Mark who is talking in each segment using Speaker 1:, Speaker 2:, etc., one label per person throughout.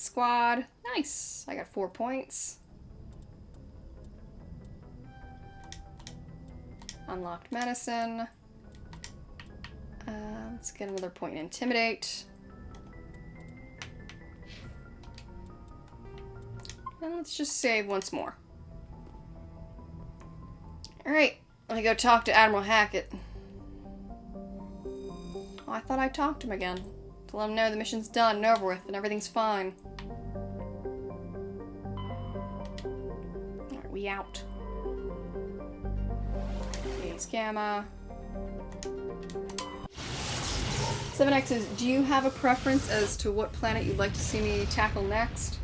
Speaker 1: squad. Nice. I got 4 points. Unlocked medicine. Let's get another point in intimidate. And let's just save once more. Alright, let me go talk to Admiral Hackett. Oh, I thought I talked to him again. To let him know the mission's done and over with and everything's fine. Alright, we out. Phase Gamma. 7X's, do you have a preference as to what planet you'd like to see me tackle next?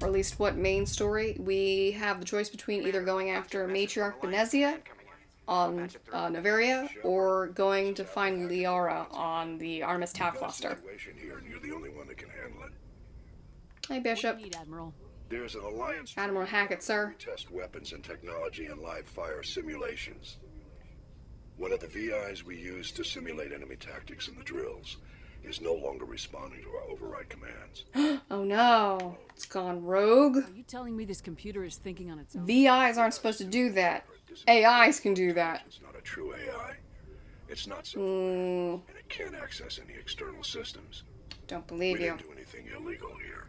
Speaker 1: Or at least what main story? We have the choice between either going after Matriarch Benezia on Noveria, or going to find Liara on the Artemis Tau Cluster.
Speaker 2: You're the only one that can handle it.
Speaker 1: Hey, Bishop.
Speaker 3: What do you need, Admiral?
Speaker 2: There's an alliance.
Speaker 1: Admiral Hackett, sir.
Speaker 2: Test weapons and technology in live fire simulations. One of the VIs we use to simulate enemy tactics in the drills is no longer responding to our override commands.
Speaker 1: Oh no, it's gone rogue.
Speaker 3: Are you telling me this computer is thinking on its own?
Speaker 1: VIs aren't supposed to do that. AIs can do that.
Speaker 2: It's not a true AI. It's not so,
Speaker 1: Mm,
Speaker 2: and it can't access any external systems.
Speaker 1: don't
Speaker 2: We
Speaker 1: believe you.
Speaker 2: didn't do anything illegal here.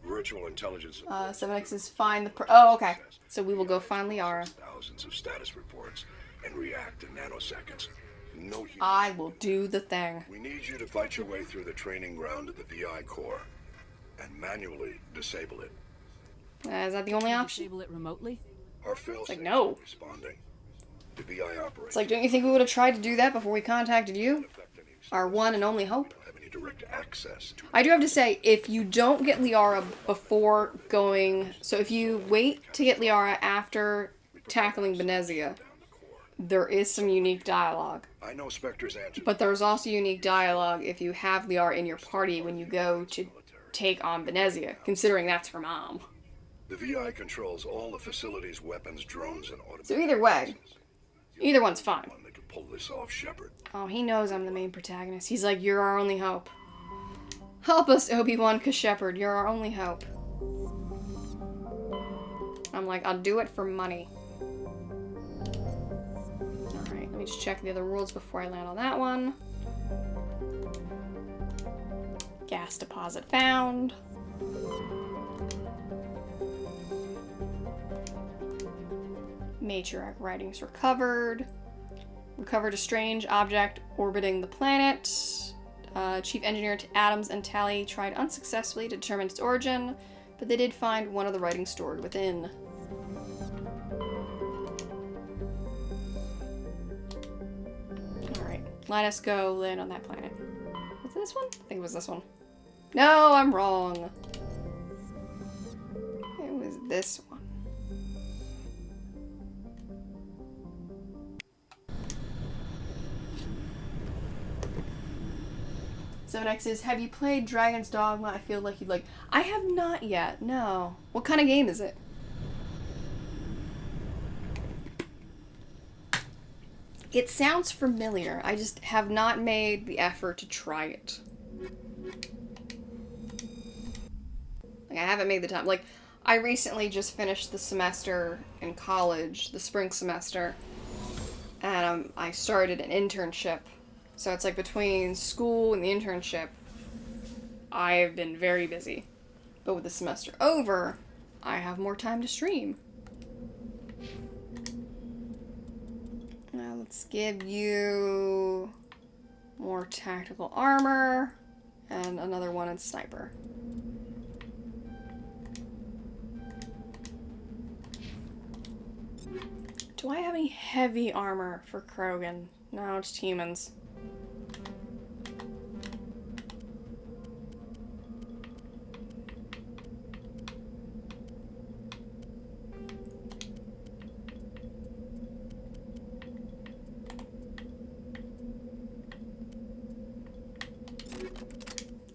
Speaker 2: Virtual intelligence.
Speaker 1: 7X is find the oh, okay. So we will go find Liara.
Speaker 2: Thousands of status reports and react in nanoseconds. No human.
Speaker 1: I will do the thing.
Speaker 2: We need you to fight your way through the training ground of the VI core and manually disable it.
Speaker 1: Is that the only option?
Speaker 3: Disable it remotely?
Speaker 2: Our fail
Speaker 1: like, no.
Speaker 2: responding. The VI operates.
Speaker 1: It's like, don't you think we would have tried to do that before we contacted you? Our one and only hope.
Speaker 2: don't have any direct access to
Speaker 1: I do have to say, if you don't get Liara before going... So if you wait to get Liara after tackling Benezia,
Speaker 2: down the core.
Speaker 1: there is some unique dialogue.
Speaker 2: I know Spectre's answer.
Speaker 1: But there's also unique dialogue if you have Liara in your party when you go to take on Benezia, considering that's her mom.
Speaker 2: The VI controls all the facility's weapons, drones, and automated
Speaker 1: So either way, either one's fine.
Speaker 2: one that can pull this off, Shepard.
Speaker 1: Oh, he knows I'm the main protagonist. He's like, you're our only hope. Help us, Obi-Wan Shepard. You're our only hope. I'm like, I'll do it for money. Alright, let me just check the other rules before I land on that one. Gas deposit found. Matriarch writings recovered. Recovered a strange object orbiting the planet. Chief Engineer Adams and Tally tried unsuccessfully to determine its origin, but they did find one of the writings stored within. Alright, let us go land on that planet. Was it this one? I think it was this one. No, I'm wrong. It was this one. Seven X's, have you played Dragon's Dogma? I feel like you'd like. I have not yet, no. What kind of game is it? It sounds familiar. I just have not made the effort to try it. Like, I haven't made the time. Like, I recently just finished the semester in college, the spring semester, and I started an internship. So it's like between school and the internship, I've been very busy. But with the semester over, I have more time to stream. Now let's give you more tactical armor and another one in sniper. Do I have any heavy armor for Krogan? No, just humans.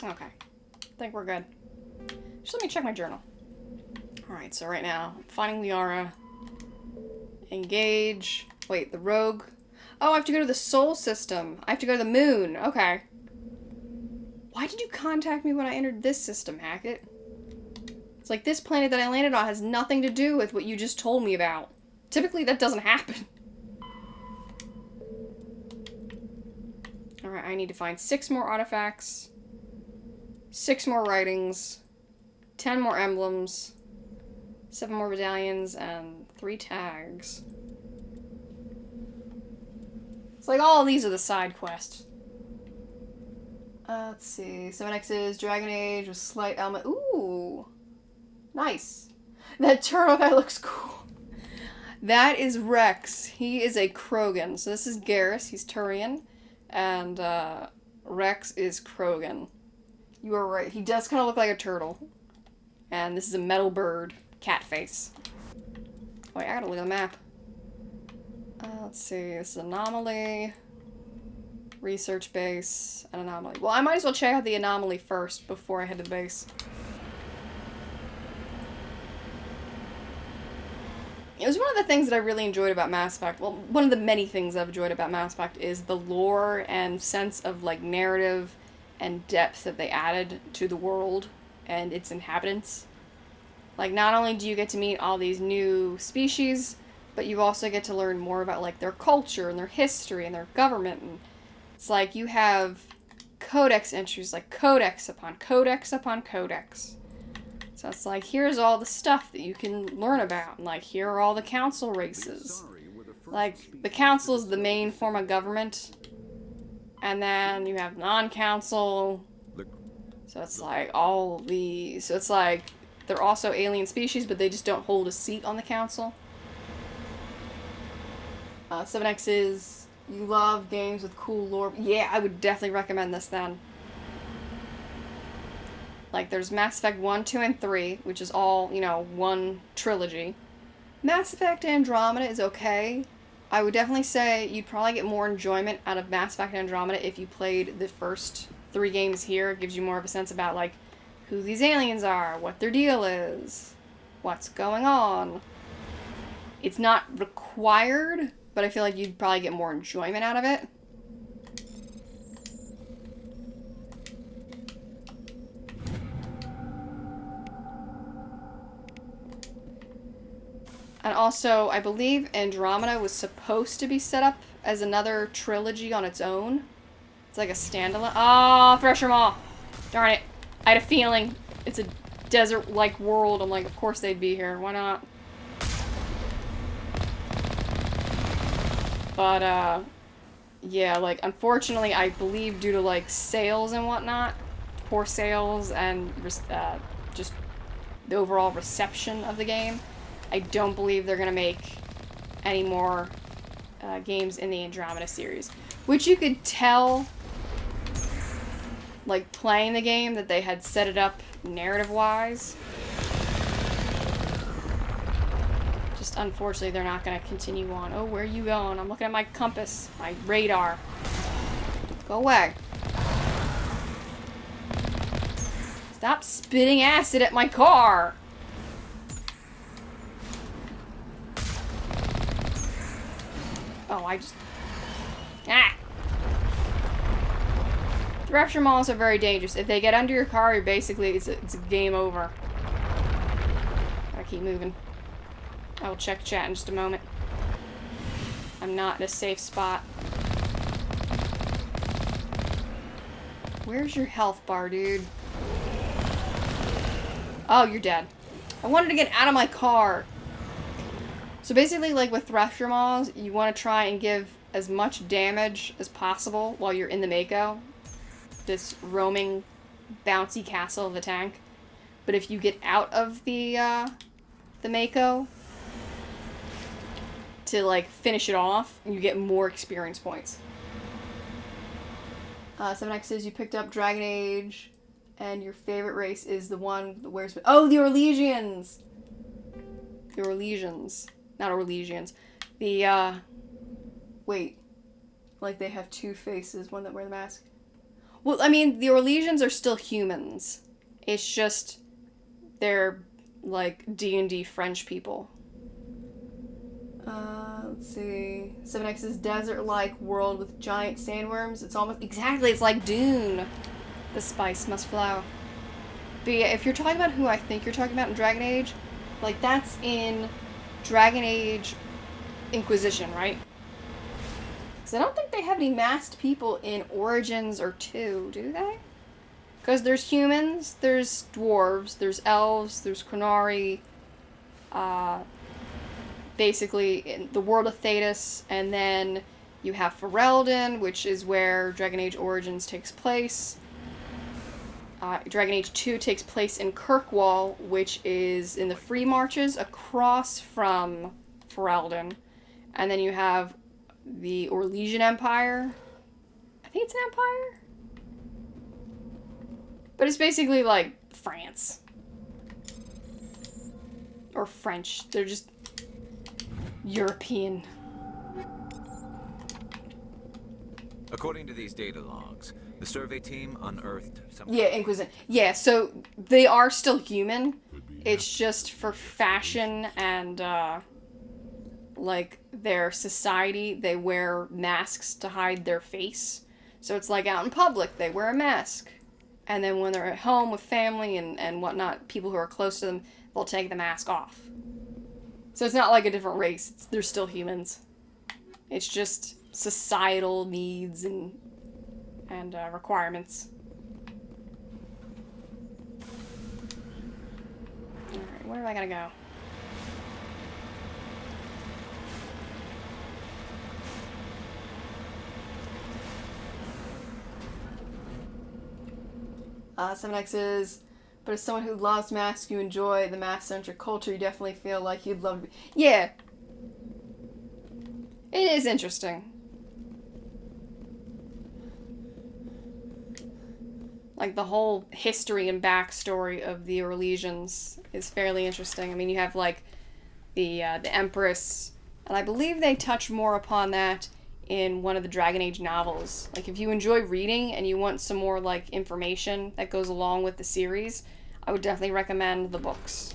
Speaker 1: Okay. I think we're good. Just let me check my journal. Alright, so right now, I'm finding Liara. Engage. Wait, the rogue. Oh, I have to go to the Sol system. I have to go to the moon. Okay. Why did you contact me when I entered this system, Hackett? It's like this planet that I landed on has nothing to do with what you just told me about. Typically, that doesn't happen. Alright, I need to find 6 more artifacts, 6 more writings, 10 more emblems, 7 more medallions, and 3 tags. It's like all of these are the side quests. Let's see. 7X's Dragon Age with slight element. Ooh! Nice. That turtle guy looks cool. That is Rex. He is a Krogan. So this is Garrus. He's Turian. And Rex is Krogan. You are right. He does kind of look like a turtle. And this is a metal bird. Cat face. Wait, I gotta look at the map. Let's see. This is Anomaly. Research base. And Anomaly. Well, I might as well check out the Anomaly first before I head to the base. It was one of the things that I really enjoyed about Mass Effect. Well, one of the many things I've enjoyed about Mass Effect is the lore and sense of, like, narrative and depth that they added to the world and its inhabitants. Like, not only do you get to meet all these new species, but you also get to learn more about, like, their culture and their history and their government. And it's like you have codex entries, like codex upon codex upon codex. So it's like, here's all the stuff that you can learn about. And like, here are all the council races. Like, the council is the main form of government. And then you have non-council. So it's like, all the... So it's like, they're also alien species, but they just don't hold a seat on the council. 7X is, you love games with cool lore. Yeah, I would definitely recommend this then. Like, there's Mass Effect 1, 2, and 3, which is all, you know, one trilogy. Mass Effect Andromeda is okay. I would definitely say you'd probably get more enjoyment out of Mass Effect Andromeda if you played the first 3 games here. It gives you more of a sense about, like, who these aliens are, what their deal is, what's going on. It's not required, but I feel like you'd probably get more enjoyment out of it. And also, I believe Andromeda was supposed to be set up as another trilogy on its own. It's like a standalone. Oh, Thresher Maw! Darn it. I had a feeling it's a desert-like world. I'm like, of course they'd be here. Why not? But, yeah, like, unfortunately, I believe due to, like, sales and whatnot, poor sales and just the overall reception of the game, I don't believe they're gonna make any more games in the Andromeda series. Which you could tell, like, playing the game, that they had set it up narrative-wise. Just unfortunately, they're not gonna continue on. Oh, where are you going? I'm looking at my compass, my radar. Go away. Stop spitting acid at my car! Oh, I just... Ah! Thresher Maws are very dangerous. If they get under your car, you're basically... It's a game over. Gotta keep moving. I will check chat in just a moment. I'm not in a safe spot. Where's your health bar, dude? Oh, you're dead. I wanted to get out of my car. So basically, like with Thresher Maws, you want to try and give as much damage as possible while you're in the Mako. This roaming, bouncy castle of the tank. But if you get out of the Mako to, like, finish it off, you get more experience points. 7X says you picked up Dragon Age, and your favorite race is the one that wears... Oh, the Orlesians! The Orlesians. Not Orlesians. The, wait. Like, they have 2 faces, one that wear the mask. Well, I mean, the Orlesians are still humans. It's just, they're, like, D&D French people. Let's see. 7X's desert-like world with giant sandworms. It's almost... Exactly, it's like Dune. The spice must flow. But yeah, if you're talking about who I think you're talking about in Dragon Age, like that's in Dragon Age Inquisition, right? Because I don't think they have any masked people in Origins or 2, do they? Because there's humans, there's dwarves, there's elves, there's Qunari, basically in the world of Thedas, and then you have Ferelden, which is where Dragon Age Origins takes place. Dragon Age 2 takes place in Kirkwall, which is in the Free Marches across from Ferelden. And then you have the Orlesian Empire. I think it's an empire? But it's basically like France. Or French. They're just European.
Speaker 4: According to these data logs, the survey team unearthed some...
Speaker 1: Yeah, Inquisition. Yeah, so they are still human. It's just for fashion and, like, their society, they wear masks to hide their face. So it's like out in public, they wear a mask. And then when they're at home with family and whatnot, people who are close to them, they'll take the mask off. So it's not like a different race. They're still humans. It's just societal needs and requirements. Alright, where am I gonna go? Seven X's. But as someone who loves masks, you enjoy the mask-centric culture, you definitely feel like you'd love to be... Yeah. It is interesting. Like, the whole history and backstory of the Orlesians is fairly interesting. I mean, you have, like, the Empress, and I believe they touch more upon that in one of the Dragon Age novels. Like, if you enjoy reading and you want some more, like, information that goes along with the series, I would definitely recommend the books.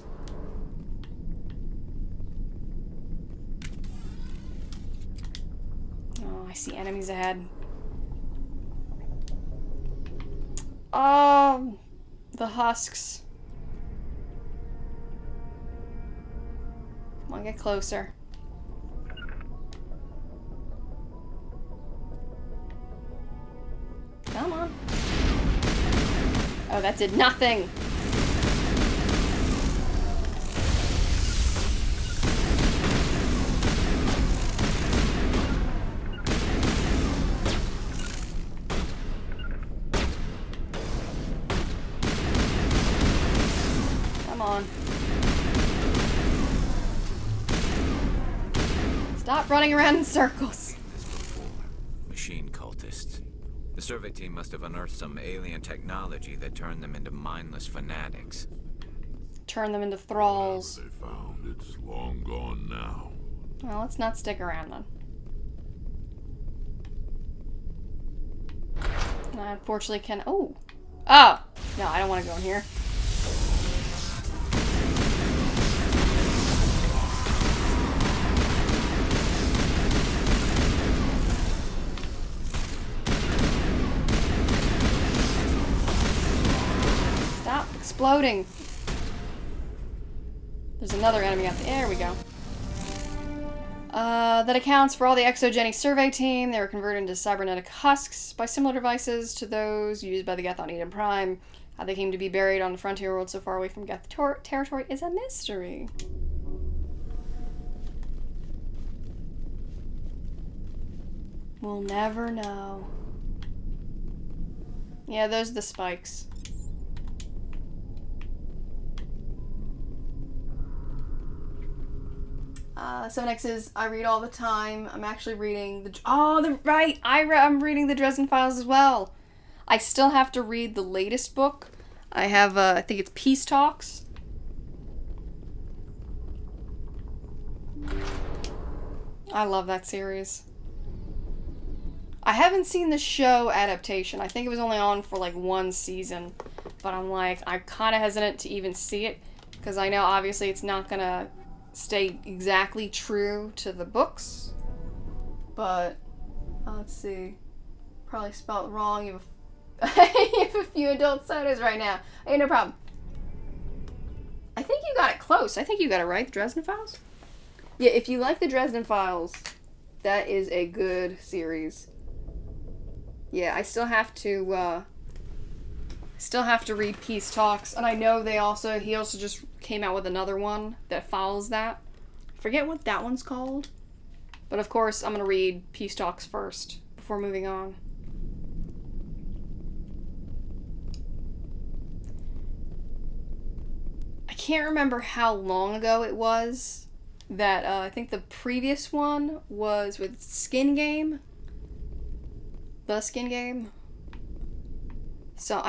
Speaker 1: Oh, I see enemies ahead. Oh, the husks. Come on, get closer. Come on. Oh, that did nothing. Come on. Stop running around in circles.
Speaker 4: Machine cultists. The survey team must have unearthed some alien technology that turned them into mindless fanatics.
Speaker 1: Turn them into thralls.
Speaker 5: Whatever they found, it's long gone now.
Speaker 1: Well, let's not stick around then. I unfortunately can... Oh! Oh! No, I don't want to go in here. Stop exploding. There's another enemy out there. There we go. That accounts for all the exogeny survey team. They were converted into cybernetic husks by similar devices to those used by the Geth on Eden Prime. How they came to be buried on the frontier world so far away from Geth territory is a mystery. We'll never know. Yeah, those are the spikes. Seven X's, I read all the time. I'm actually reading I'm reading the Dresden Files as well. I still have to read the latest book. I have, I think it's Peace Talks. I love that series. I haven't seen the show adaptation. I think it was only on for like one season. But I'm kind of hesitant to even see it. Because I know obviously it's not gonna stay exactly true to the books. But, let's see. Probably spelled wrong. You have I have a few adult sodas right now. Hey, no problem. I think you got it close. I think you got it right. Dresden Files? Yeah, if you like the Dresden Files, that is a good series. Yeah, I still have to read Peace Talks, and I know he also just came out with another one that follows that. Forget what that one's called. But of course, I'm gonna read Peace Talks first before moving on. I can't remember how long ago it was that I think the previous one was with Skin Game. The Skin Game. So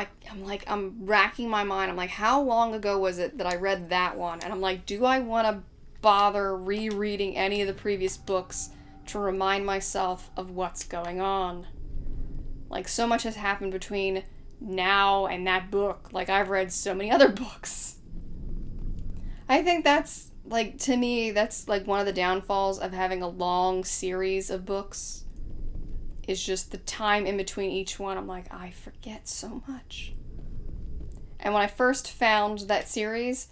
Speaker 1: I'm racking my mind. I'm like, how long ago was it that I read that one? And I'm like, do I want to bother rereading any of the previous books to remind myself of what's going on? Like, so much has happened between now and that book. Like, I've read so many other books. I think that's, like, to me, that's, like, one of the downfalls of having a long series of books. Is just the time in between each one. I'm like, I forget so much. And when I first found that series,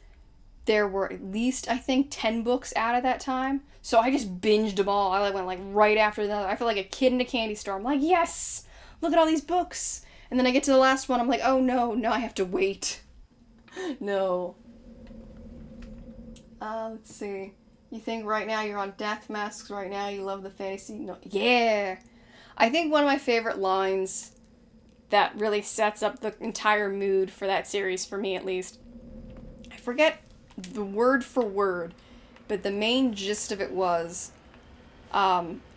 Speaker 1: there were at least, I think, 10 books out at that time. So I just binged them all. I went, like, right after that. I feel like a kid in a candy store. I'm like, yes! Look at all these books! And then I get to the last one. I'm like, oh, no, I have to wait. No. Let's see. You think right now you're on Death Masks right now? You love the fantasy? No. Yeah! I think one of my favorite lines that really sets up the entire mood for that series, for me at least. I forget the word for word, but the main gist of it was,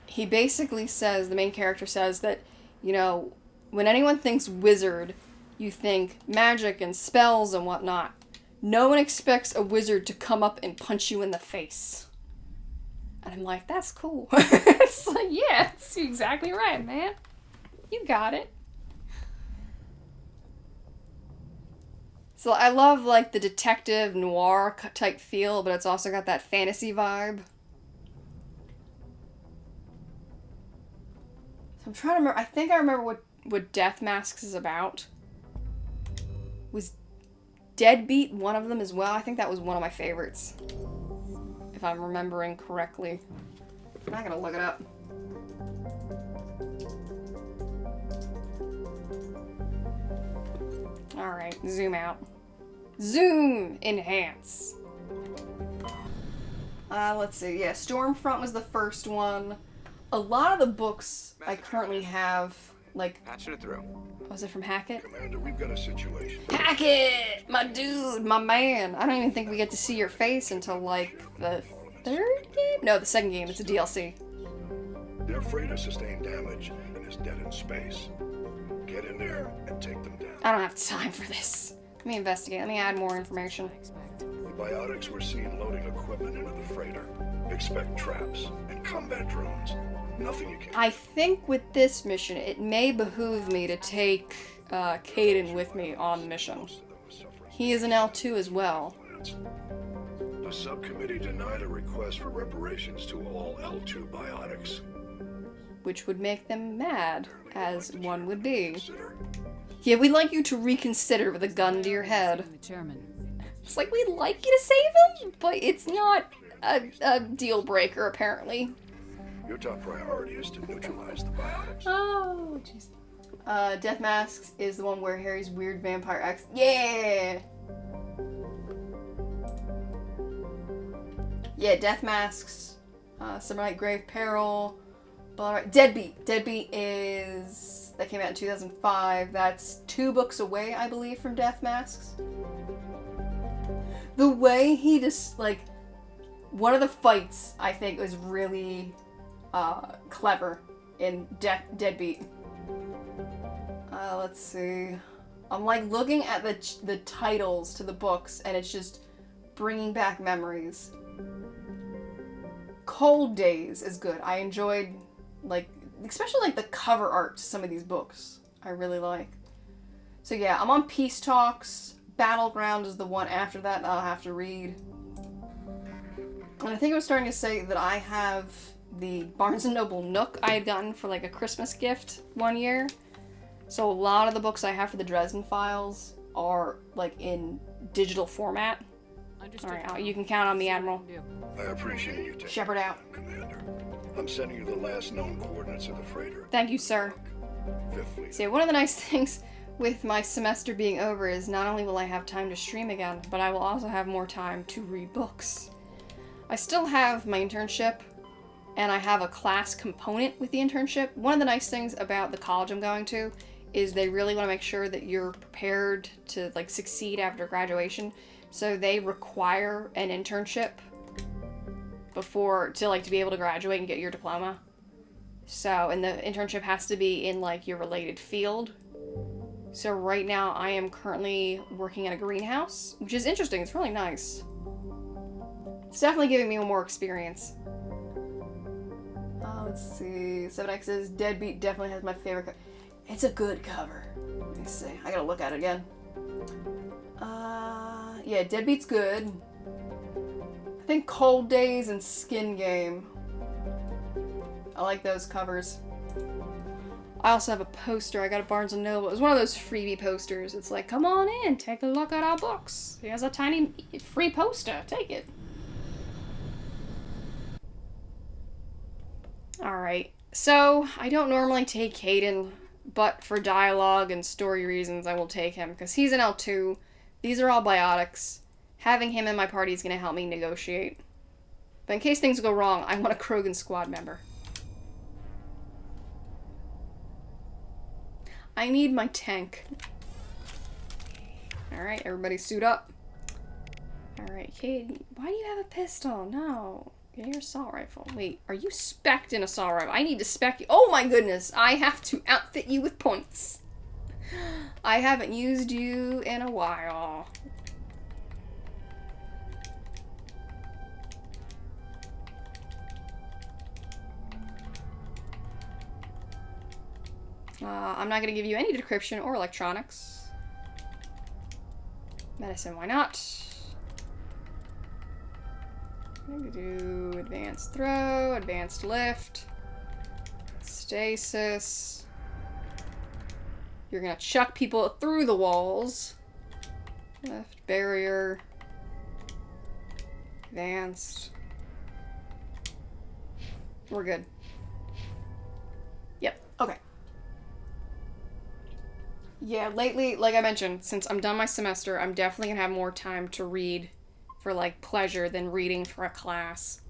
Speaker 1: he basically says, the main character says that, you know, when anyone thinks wizard, you think magic and spells and whatnot. No one expects a wizard to come up and punch you in the face. And I'm like, that's cool. It's like, yeah, that's exactly right, man. You got it. So I love, like, the detective noir type feel, but it's also got that fantasy vibe. So I'm trying to remember. I think I remember what Death Masks is about. Was Deadbeat one of them as well? I think that was one of my favorites. If I'm remembering correctly. I'm not gonna look it up. Alright, zoom out. Zoom! Enhance. Let's see. Yeah, Stormfront was the first one. A lot of the books I currently have, like...
Speaker 6: Patching it through.
Speaker 1: Was it from Hackett?
Speaker 2: Commander, we've got a situation.
Speaker 1: Hackett! My dude, my man. I don't even think we get to see your face until, like, the third game? No, the second game. It's a DLC.
Speaker 2: Their freighter sustained damage and is dead in space. Get in there and take them down.
Speaker 1: I don't have time for this. Let me investigate. Let me add more information.
Speaker 2: The biotics were seen loading equipment into the freighter. Expect traps and combat drones. Nothing you can't.
Speaker 1: I think with this mission, it may behoove me to take Caden with me on the mission. He is an L2 as well.
Speaker 2: The subcommittee denied a request for reparations to all L2 biotics.
Speaker 1: Which would make them mad, as one would be.
Speaker 2: Consider.
Speaker 1: Yeah, we'd like you to reconsider with a gun to your head.
Speaker 3: The chairman.
Speaker 1: It's like, we'd like you to save him, but it's not a deal breaker, apparently.
Speaker 2: Your top priority is to neutralize the biotics.
Speaker 1: Oh, jeez. Death Masks is the one where Harry's weird vampire ex. Yeah! Yeah, Death Masks, Summer Night Grave Peril, Deadbeat. Deadbeat is... that came out in 2005. That's 2 books away, I believe, from Death Masks. The way he just, like... one of the fights, I think, was really clever in Deadbeat. Let's see. I'm, like, looking at the titles to the books, and it's just bringing back memories. Cold Days is good. I enjoyed, like, especially, like, the cover art to some of these books. I really like. So, yeah, I'm on Peace Talks. Battleground is the one after that I'll have to read. And I think I was starting to say that I have the Barnes & Noble Nook I had gotten for, like, a Christmas gift one year. So a lot of the books I have for the Dresden Files are like in digital format.
Speaker 3: Understood.
Speaker 1: Alright, you can count on me, Admiral.
Speaker 2: I appreciate you taking
Speaker 1: Shepard out.
Speaker 2: Commander. I'm sending you the last known coordinates of the freighter.
Speaker 1: Thank you, sir.
Speaker 2: Fifth Fleet.
Speaker 1: See, one of the nice things with my semester being over is not only will I have time to stream again, but I will also have more time to read books. I still have my internship, and I have a class component with the internship. One of the nice things about the college I'm going to is they really want to make sure that you're prepared to like succeed after graduation. So they require an internship before to be able to graduate and get your diploma. So, and the internship has to be in like your related field. So right now I am currently working in a greenhouse, which is interesting. It's really nice. It's definitely giving me more experience. Let's see. 7X says Deadbeat definitely has my favorite It's a good cover. Let me see. I gotta look at it again. Yeah, Deadbeat's good. I think Cold Days and Skin Game. I like those covers. I also have a poster. I got a Barnes & Noble. It was one of those freebie posters. It's like, come on in, take a look at our books. Here's a tiny free poster. Take it. Alright. So, I don't normally take Hayden, but for dialogue and story reasons, I will take him, because he's an L2. These are all biotics. Having him in my party is going to help me negotiate. But in case things go wrong, I want a Krogan squad member. I need my tank. Alright, everybody suit up. Alright, Kate, why do you have a pistol? No. Get your assault rifle. Wait, are you spec'd in assault rifle? I need to spec you. Oh my goodness, I have to outfit you with points. I haven't used you in a while. I'm not going to give you any decryption or electronics. Medicine, why not? I'm going to do advanced throw, advanced lift, stasis. You're going to chuck people through the walls. Left barrier. Advanced. We're good. Yep, okay. Yeah, lately, like I mentioned, since I'm done my semester, I'm definitely gonna have more time to read for, like, pleasure than reading for a class.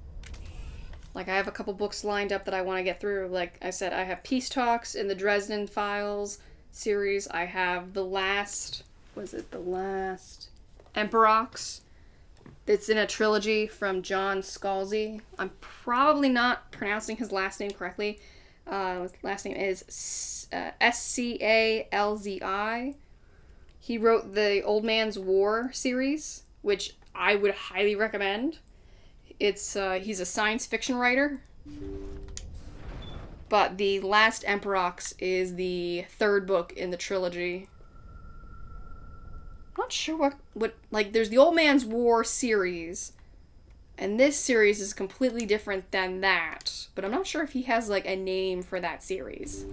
Speaker 1: Like, I have a couple books lined up that I want to get through. Like I said, I have Peace Talks in the Dresden Files series. I have the last Emperox. It's in a trilogy from John Scalzi. I'm probably not pronouncing his last name correctly. His last name is Scalzi. He wrote the Old Man's War series, which I would highly recommend. It's he's a science fiction writer. But the last Emperox is the third book in the trilogy. I'm not sure what like there's the Old Man's War series. And this series is completely different than that. But I'm not sure if he has, like, a name for that series.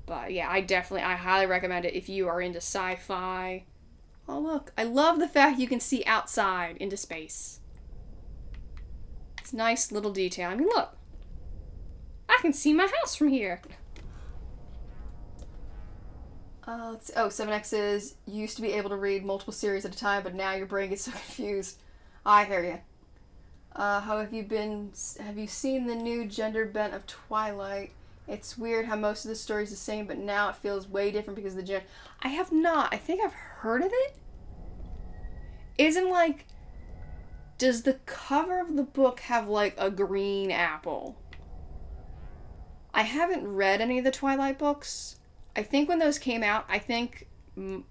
Speaker 1: But, yeah, I highly recommend it if you are into sci-fi. Oh, look. I love the fact you can see outside into space. It's a nice little detail. I mean, look. I can see my house from here. Let's see. Oh, 7X says, you used to be able to read multiple series at a time, but now your brain gets so confused. I hear you. How have you seen the new gender bent of Twilight? It's weird how most of the story is the same, but now it feels way different because of the gender. I have not. I think I've heard of it. Isn't, like, does the cover of the book have, like, a green apple? I haven't read any of the Twilight books. I think when those came out, I think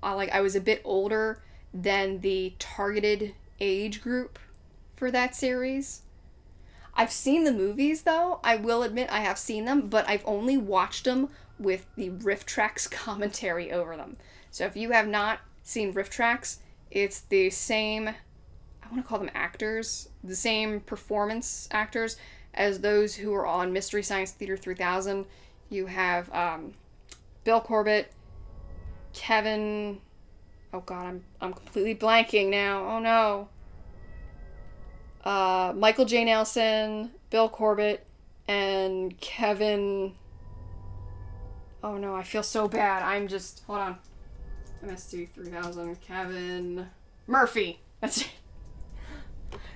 Speaker 1: I was a bit older than the targeted age group for that series. I've seen the movies, though. I will admit I have seen them, but I've only watched them with the Riff Tracks commentary over them. So if you have not seen Riff Tracks, it's the same, I want to call them actors, the same performance actors as those who are on Mystery Science Theater 3000. You have Bill Corbett, Kevin... Oh god, I'm completely blanking now. Oh no. Michael J. Nelson, Bill Corbett, and Kevin... Oh no, I feel so bad. I'm just... Hold on. MST 3000, Kevin... Murphy. That's it.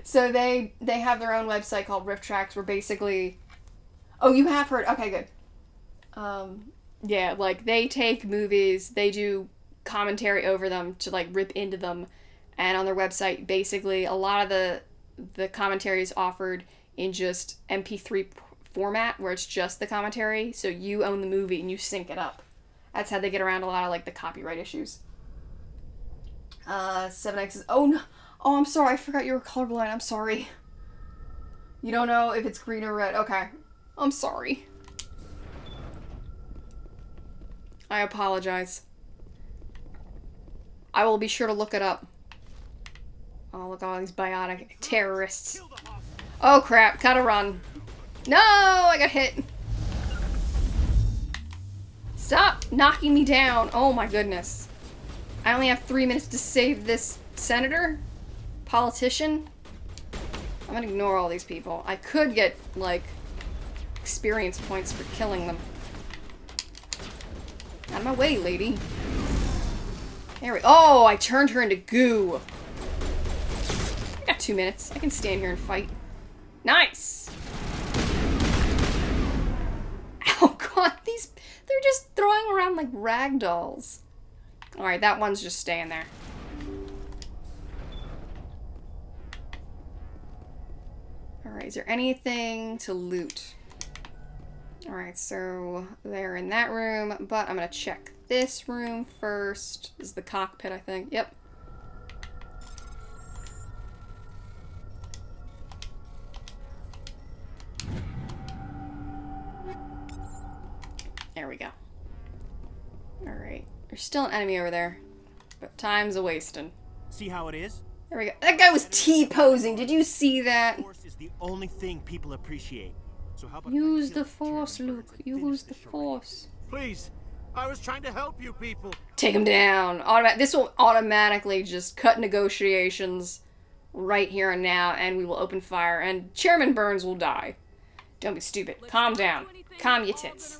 Speaker 1: So they have their own website called Riff Tracks where basically... Oh, you have heard... Okay, good. Yeah, like, they take movies, they do commentary over them to, like, rip into them, and on their website, basically, a lot of the commentary is offered in just MP3 format, where it's just the commentary, so you own the movie and you sync it up. That's how they get around a lot of, like, the copyright issues. 7X is... Oh, no! Oh, I'm sorry, I forgot you were colorblind, I'm sorry. You don't know if it's green or red. Okay. I'm sorry. I apologize. I will be sure to look it up. Oh, look at all these biotic terrorists. Oh crap, gotta run. No, I got hit. Stop knocking me down. Oh my goodness. I only have 3 minutes to save this senator? Politician? I'm gonna ignore all these people. I could get, like, experience points for killing them. Out of my way, lady. There we... Oh, I turned her into goo. I got 2 minutes. I can stand here and fight. Nice! Oh god, these... They're just throwing around like rag dolls. Alright, that one's just staying there. Alright, is there anything to loot? Alright, so they're in that room, but I'm gonna check this room first. This is the cockpit, I think. Yep. There we go. Alright. There's still an enemy over there, but time's a-wasting.
Speaker 6: See how it is?
Speaker 1: There we go. That guy was T-posing. Did you see that?
Speaker 6: Force is the only thing people appreciate. So how about
Speaker 1: Use the force, Luke. Use the force.
Speaker 6: Please, I was trying to help you people.
Speaker 1: Take him down. This will automatically just cut negotiations right here and now, and we will open fire, and Chairman Burns will die. Don't be stupid. Calm down. Calm your tits.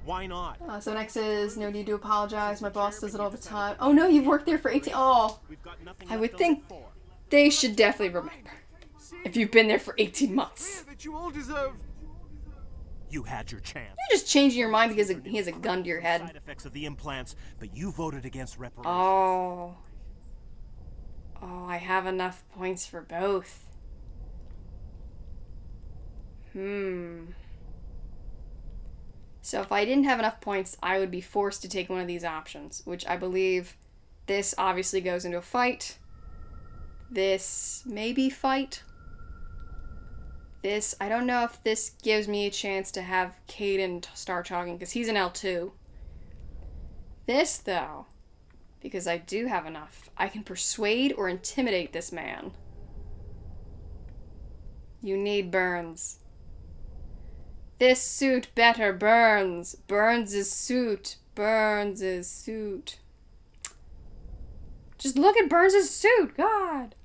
Speaker 6: Why not?
Speaker 1: So next is, no need to apologize. My boss does it all the time. Oh no, you've worked there for 18... Oh,
Speaker 6: We've got nothing
Speaker 1: I
Speaker 6: left
Speaker 1: would
Speaker 6: to
Speaker 1: think
Speaker 6: live for.
Speaker 1: they should definitely remember. If you've been there for 18 months.
Speaker 6: That you all deserve. You had your chance.
Speaker 1: You're just changing your mind because he has a gun to your head.
Speaker 6: Side effects of the implants, but you voted against reparations.
Speaker 1: Oh. Oh, I have enough points for both. So if I didn't have enough points, I would be forced to take one of these options, which I believe this obviously goes into a fight. This maybe fight. This, I don't know if this gives me a chance to have Caden start talking, because he's an L2. This, though, because I do have enough, I can persuade or intimidate this man. You need Burns. This suit better burns. Burns' suit. Burns' suit. Just look at Burns' suit. God.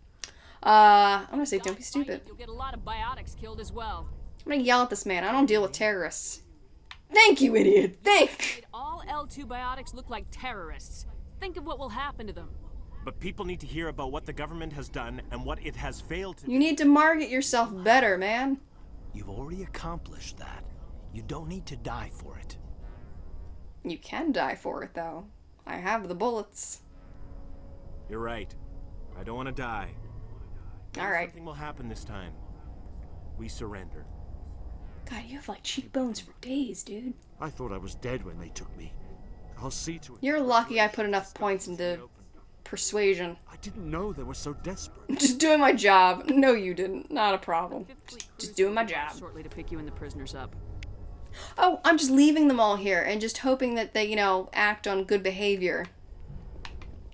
Speaker 1: I'm gonna say don't be stupid.
Speaker 3: You'll get a lot of biotics killed as well.
Speaker 1: I'm gonna yell at this man. I don't deal with terrorists. Thank you, idiot. Thank.
Speaker 3: All L2 biotics look like terrorists. Think of what will happen to them.
Speaker 6: But people need to hear about what the government has done and what it has failed to do.
Speaker 1: You need to market yourself better, man.
Speaker 7: You've already accomplished that. You don't need to die for it.
Speaker 1: You can die for it, though. I have the bullets.
Speaker 6: You're right. I don't want to die.
Speaker 1: Alright.
Speaker 6: Something will happen this time. We surrender.
Speaker 1: God, you have like cheekbones for days, dude.
Speaker 8: I thought I was dead when they took me. I'll see to it.
Speaker 1: You're lucky I put enough points into persuasion.
Speaker 8: I didn't know they were so desperate.
Speaker 1: Just doing my job. No, you didn't. Not a problem. Just doing my job.
Speaker 3: Shortly to pick you and the prisoners up.
Speaker 1: Oh, I'm just leaving them all here and just hoping that they, act on good behavior.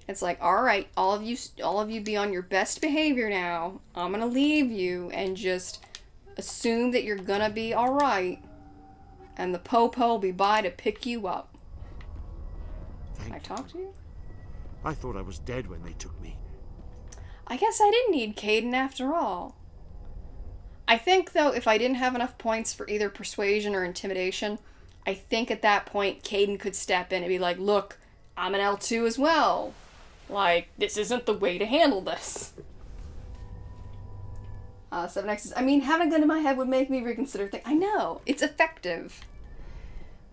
Speaker 1: It's like, all right, all of you be on your best behavior now. I'm gonna leave you and just assume that you're gonna be alright, and the Popo will be by to pick you up. Can I talk to you?
Speaker 8: I thought I was dead when they took me.
Speaker 1: I guess I didn't need Caden after all. I think, though, if I didn't have enough points for either persuasion or intimidation, I think at that point Caden could step in and be like, look, I'm an L2 as well. Like, this isn't the way to handle this. 7X, I mean, having a gun in my head would make me reconsider things. I know, it's effective.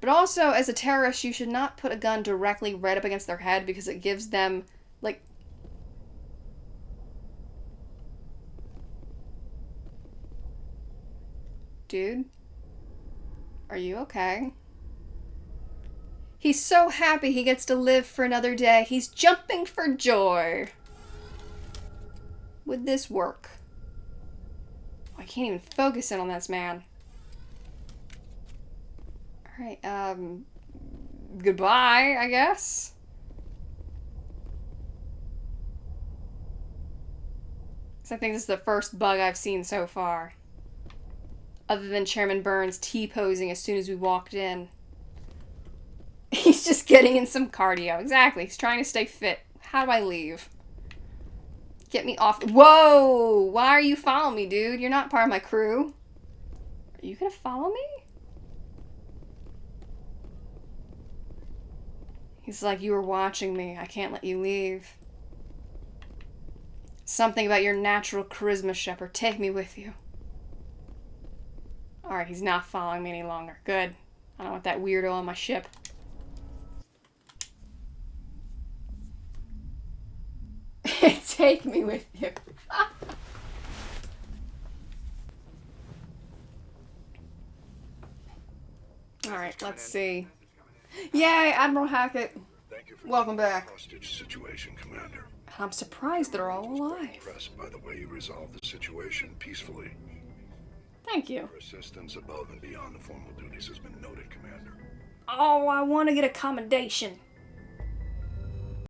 Speaker 1: But also, as a terrorist, you should not put a gun directly right up against their head because it gives them, like... Dude? Are you okay? He's so happy he gets to live for another day. He's jumping for joy. Would this work? I can't even focus in on this man. Alright, goodbye, I guess? So I think this is the first bug I've seen so far. Other than Chairman Burns T-posing as soon as we walked in. He's just getting in some cardio. Exactly, he's trying to stay fit. How do I leave? Get me off. Whoa! Why are you following me, dude? You're not part of my crew. Are you gonna follow me? He's like, you were watching me. I can't let you leave. Something about your natural charisma, Shepard. Take me with you. Alright, he's not following me any longer. Good. I don't want that weirdo on my ship. Take me with you. Alright, let's see. Yay, Admiral Hackett.
Speaker 2: Thank you for
Speaker 1: Welcome back.
Speaker 2: hostage situation, Commander.
Speaker 1: I'm surprised they're all alive.
Speaker 2: Impressed by the way you resolved the situation peacefully.
Speaker 1: Thank you.
Speaker 2: Your assistance above and beyond the formal duties has been noted, Commander.
Speaker 1: Oh, I want to get a commendation.